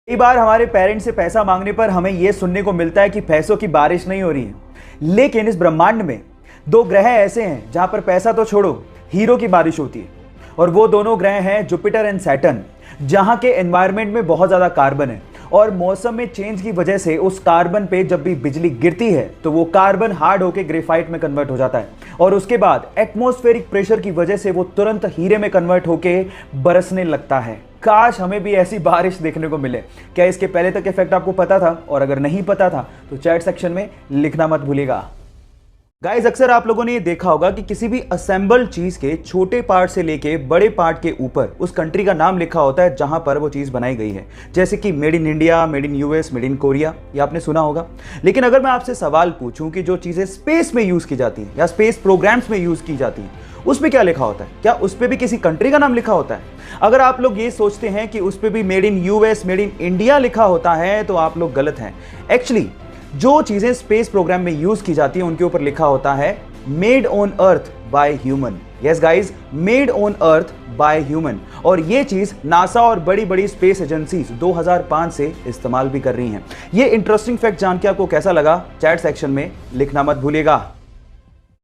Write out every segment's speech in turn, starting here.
कई बार हमारे पेरेंट्स से पैसा मांगने पर हमें यह सुनने को मिलता है कि पैसों की बारिश नहीं हो रही है। लेकिन इस ब्रह्मांड में दो ग्रह ऐसे हैं जहां पर पैसा तो छोड़ो, हीरो की बारिश होती है। और वो दोनों ग्रह हैं जुपिटर एंड सैटर्न, जहां के एनवायरनमेंट में बहुत ज्यादा कार्बन है और मौसम में चेंज की वजह से उस कार्बन पे जब भी बिजली गिरती है तो वो कार्बन हार्ड होकर ग्रेफाइट में कन्वर्ट हो जाता है और उसके बाद एटमॉस्फेरिक प्रेशर की वजह से वो तुरंत हीरे में कन्वर्ट होकर बरसने लगता है। काश हमें भी ऐसी बारिश देखने को मिले। क्या इसके पहले तक इफेक्ट आपको पता था? और अगर नहीं पता था तो चैट सेक्शन में लिखना मत भूलिएगा। गाइस, अक्सर आप लोगों ने ये देखा होगा कि किसी भी असेंबल्ड चीज के छोटे पार्ट से लेके बड़े पार्ट के ऊपर उस कंट्री का नाम लिखा होता है जहां पर वो चीज बनाई गई है, जैसे कि made in India, made in US, made in Korea, ये आपने सुना होगा। लेकिन अगर मैं आपसे सवाल पूछूं कि जो चीजें स्पेस में यूज की जाती हैं या स्पेस प्रोग्राम्स में यूज की जाती हैं उसमें क्या लिखा होता है? क्या उस पर भी किसी कंट्री का नाम लिखा होता है? अगर आप लोग ये सोचते हैं कि उस पर भी made in US, made in India लिखा होता है तो आप लोग गलत हैं। एक्चुअली जो चीजें स्पेस प्रोग्राम में यूज की जाती है उनके ऊपर लिखा होता है made on earth by human. Yes guys, made on earth by human. और ये चीज नासा और बड़ी बड़ी स्पेस एजेंसीज 2005 से इस्तेमाल भी कर रही हैं। ये इंटरेस्टिंग फैक्ट जान के आपको कैसा लगा चैट सेक्शन में लिखना मत भूलिएगा।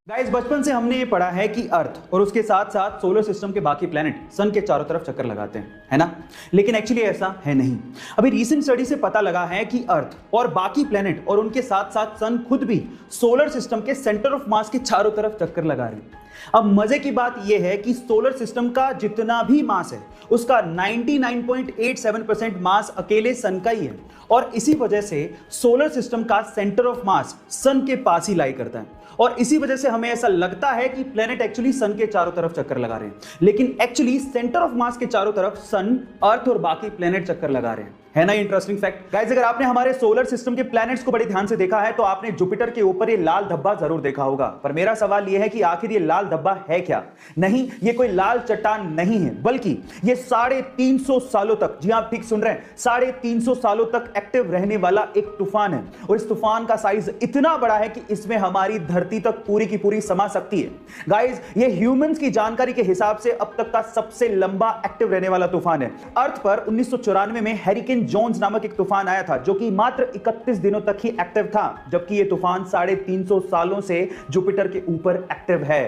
गाइस, बचपन से हमने ये पढ़ा है कि अर्थ और उसके साथ साथ सोलर सिस्टम के बाकी प्लैनेट सन के चारों तरफ चक्कर लगाते हैं, है ना? लेकिन एक्चुअली ऐसा है नहीं। अभी रीसेंट स्टडी से पता लगा है कि अर्थ और बाकी प्लैनेट और उनके साथ साथ सन खुद भी सोलर सिस्टम के सेंटर ऑफ मास के चारों तरफ चक्कर लगा रहे हैं। अब मजे की बात यह है कि सोलर सिस्टम का जितना भी मास है उसका 99.87% मास अकेले सन का ही है और इसी वजह से सोलर सिस्टम का सेंटर ऑफ मास सन के पास ही लाई करता है और इसी वजह से हमें ऐसा लगता है कि प्लेनेट एक्चुअली सन के चारों तरफ चक्कर लगा रहे हैं, लेकिन एक्चुअली सेंटर ऑफ मास के चारों तरफ सन, अर्थ और बाकी प्लेनेट चक्कर लगा रहे हैं। है ना इंटरेस्टिंग फैक्ट? गाइस, अगर आपने हमारे सोलर सिस्टम के प्लैनेट्स को बड़े ध्यान से देखा है तो आपने जुपिटर के ऊपर ये लाल धब्बा जरूर देखा होगा। पर मेरा सवाल ये है कि आखिर ये लाल धब्बा है क्या? नहीं, ये कोई लाल चट्टान नहीं है, बल्कि ये 350 सालों तक, जी आप ठीक सुन रहे हैं, 350 सालों तक एक्टिव रहने वाला एक तूफान है। और इस तूफान का साइज इतना बड़ा है कि इसमें हमारी धरती तक पूरी की पूरी समा सकती है। गाइस, ये ह्यूमंस की जानकारी के हिसाब से अब तक का सबसे लंबा एक्टिव रहने वाला तूफान है। अर्थ पर 1994 में हैरिकेन जोन्स नामक एक तूफान आया था जो कि मात्र 31 दिनों तक ही एक्टिव था, जबकि यह तूफान 350 सालों से जुपिटर के ऊपर एक्टिव है।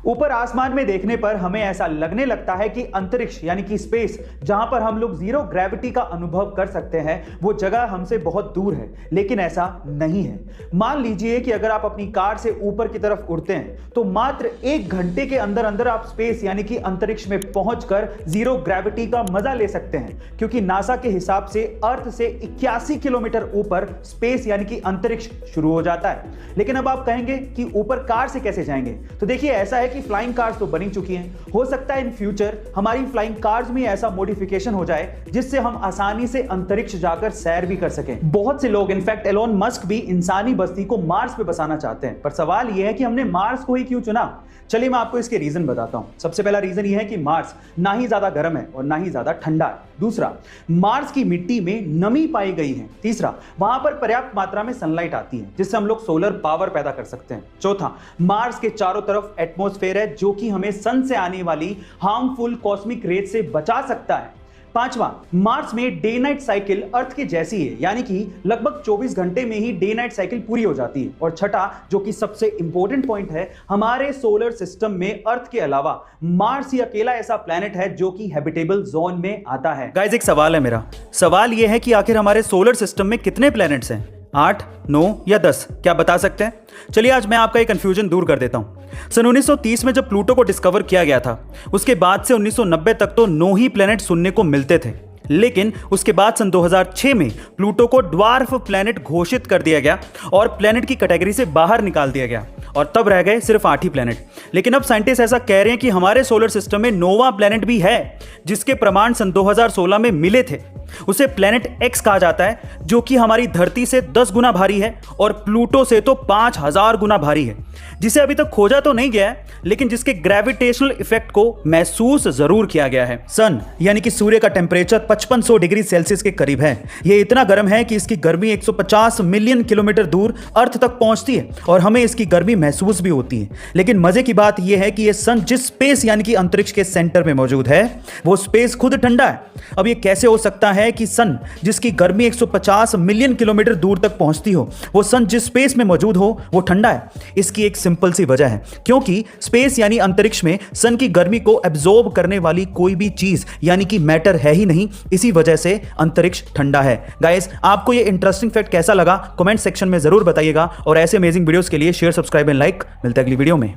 ऊपर आसमान में देखने पर हमें ऐसा लगने लगता है कि अंतरिक्ष यानी कि स्पेस, जहां पर हम लोग जीरो ग्रेविटी का अनुभव कर सकते हैं, वो जगह हमसे बहुत दूर है, लेकिन ऐसा नहीं है। मान लीजिए कि अगर आप अपनी कार से ऊपर की तरफ उड़ते हैं तो मात्र 1 घंटे के अंदर अंदर आप स्पेस यानी कि अंतरिक्ष में पहुंचकर जीरो ग्रेविटी का मजा ले सकते हैं, क्योंकि नासा के हिसाब से अर्थ से 81 किलोमीटर ऊपर स्पेस यानी कि अंतरिक्ष शुरू हो जाता है। लेकिन अब आप कहेंगे कि ऊपर कार से कैसे जाएंगे? तो देखिए, ऐसा है कि फ्लाइंग कार्स तो बनी चुकी हैं, हो सकता है इन फ्यूचर हमारी फ्लाइंग कार्स में ऐसा मॉडिफिकेशन हो जाए जिससे हम आसानी से अंतरिक्ष जाकर सैर भी कर सकें। बहुत से लोग, इनफैक्ट एलोन मस्क भी इंसानी बस्ती को मार्स पे बसाना चाहते हैं। पर सवाल यह है कि हमने मार्स को ही क्यों चुना? चलिए मैं आपको इसके रीजन बताता हूं। सबसे पहला रीजन यह है कि मार्स ना ही ज्यादा गर्म है और ना ही ज्यादा ठंडा है। दूसरा, मार्स की मिट्टी में नमी पाई गई है। तीसरा, वहां पर पर्याप्त मात्रा में सनलाइट आती है जिससे हम लोग सोलर पावर पैदा कर सकते हैं। चौथा, मार्स के चारों तरफ एटमॉस्फेयर है जो कि हमें सन से आने वाली हार्मफुल कॉस्मिक रेज से बचा सकता है। पांचवा, मार्स में डे नाइट साइकिल अर्थ के जैसी है, यानी कि लगभग 24 घंटे में ही डे नाइट साइकिल पूरी हो जाती है। और छठा, जो कि सबसे इंपॉर्टेंट पॉइंट है, हमारे सोलर सिस्टम में अर्थ के अलावा मार्स ही अकेला ऐसा प्लेनेट है जो कि हैबिटेबल जोन में आता है। गाइस, एक सवाल है मेरा। सवाल यह है कि आखिर हमारे सोलर सिस्टम में कितने प्लैनेट्स हैं? 8, 9 या 10? क्या बता सकते हैं? चलिए आज मैं आपका ये कंफ्यूजन दूर कर देता हूं। सन 1930 में जब प्लूटो को डिस्कवर किया गया था, उसके बाद से 1990 तक तो 9 ही प्लैनेट सुनने को मिलते थे। लेकिन उसके बाद सन 2006 में प्लूटो को ड्वार्फ प्लैनेट घोषित कर दिया गया और प्लैनेट की कैटेगरी से बाहर निकाल दिया गया और तब रह गए सिर्फ 8 ही प्लैनेट। लेकिन अब साइंटिस्ट ऐसा कह रहे हैं कि हमारे सोलर सिस्टम में नोवा प्लैनेट भी है जिसके प्रमाण सन 2016 में मिले थे। उसे प्लैनेट एक्स कहा जाता है, जो कि हमारी धरती से 10 गुना भारी है और प्लूटो से तो 5000 गुना भारी है, जिसे अभी तक खोजा तो नहीं गया है लेकिन जिसके ग्रेविटेशनल इफेक्ट को महसूस जरूर किया गया है। सन यानी कि सूर्य का टेम्परेचर 5500 डिग्री सेल्सियस के करीब है। यह इतना गर्म है कि इसकी गर्मी 150 मिलियन किलोमीटर दूर अर्थ तक पहुंचती है और हमें इसकी गर्मी महसूस भी होती है। लेकिन मजे की बात यह है कि यह सन जिस स्पेस यानी कि अंतरिक्ष के सेंटर में मौजूद है वो स्पेस खुद ठंडा है। अब यह कैसे हो सकता है कि सन जिसकी गर्मी 150 मिलियन किलोमीटर दूर तक पहुंचती हो, वो सन जिस स्पेस में मौजूद हो वो ठंडा है? इसकी एक सिंपल सी वजह है, क्योंकि स्पेस यानी अंतरिक्ष में सन की गर्मी को एब्जॉर्ब करने वाली कोई भी चीज यानी कि मैटर है ही नहीं। इसी वजह से अंतरिक्ष ठंडा है। गाइस, आपको ये इंटरेस्टिंग फैक्ट कैसा लगा कमेंट सेक्शन में जरूर बताइएगा, और ऐसे अमेजिंग वीडियोस के लिए शेयर, सब्सक्राइब एंड लाइक। मिलते हैं अगली वीडियो में।